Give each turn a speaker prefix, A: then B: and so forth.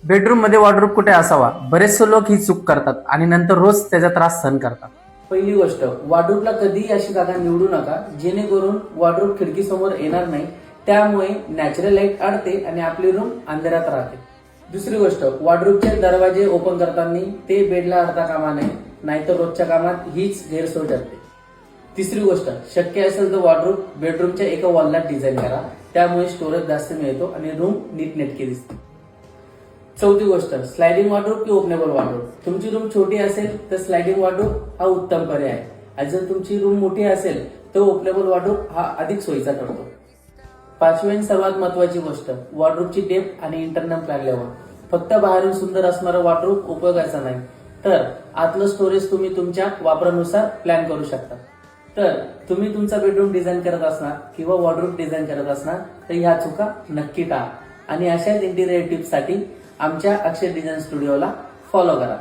A: Bedroom मध्ये wardrobe कुठे असावा, बरेचसे लोक ही चूक करतात आणि नंतर रोज त्याचा त्रास सहन करतात.
B: पहिली गोष्ट, वॉर्डरोबला कधीही अशी जागा निवडू नका जेणेकरून वॉर्डरोब खिडकीसमोर येणार नाही. त्यामुळे नॅचरल लाईट अडते आणि आपली रूम अंधारात राहते. दुसरी गोष्ट, वॉर्डरोबचे दरवाजे ओपन करताना ते बेडला अडता कामा नये, नाहीतर रोजच्या कामात हीच गैरसोय ठरते. तिसरी गोष्ट, शक्य असेल तर वॉर्डरोब बेडरूमच्या एका वॉलला डिझाईन करा, त्यामुळे स्टोरेज जास्त मिळतो आणि रूम नीटनेटकी दिसते. चौथी गोष्ट, स्लायडिंग वॉर्डरोब की ओपनेबल वॉर्डरोब. तुमची रूम छोटी असेल तर स्लायडिंग वॉर्डरोब हा उत्तम पर्याय आहे आणि जर तुमची रूम मोठी असेल तर ओपनेबल वॉर्डरोब हा अधिक सोयीचा ठरतो. पाचवी आणि सर्वात महत्वाची गोष्ट, वॉर्डरोबची डेप्थ आणि इंटरनल प्लॅन लेवल. फक्त बाहेरून सुंदर असणारं वॉर्डरोब उपयोगाचा नाही, तर आतलं स्टोरेज तुम्ही तुमच्या वापरानुसार प्लॅन करू शकता. तर तुम्ही तुमचा बेडरूम डिझाईन करत असणार किंवा वॉर्डरोब डिझाईन करत असणार तर ह्या चुका नक्की टाळा आणि अशाच इंटिरियर टिप्ससाठी आमच्या अक्षय डिझाईन स्टुडिओला फॉलो करा.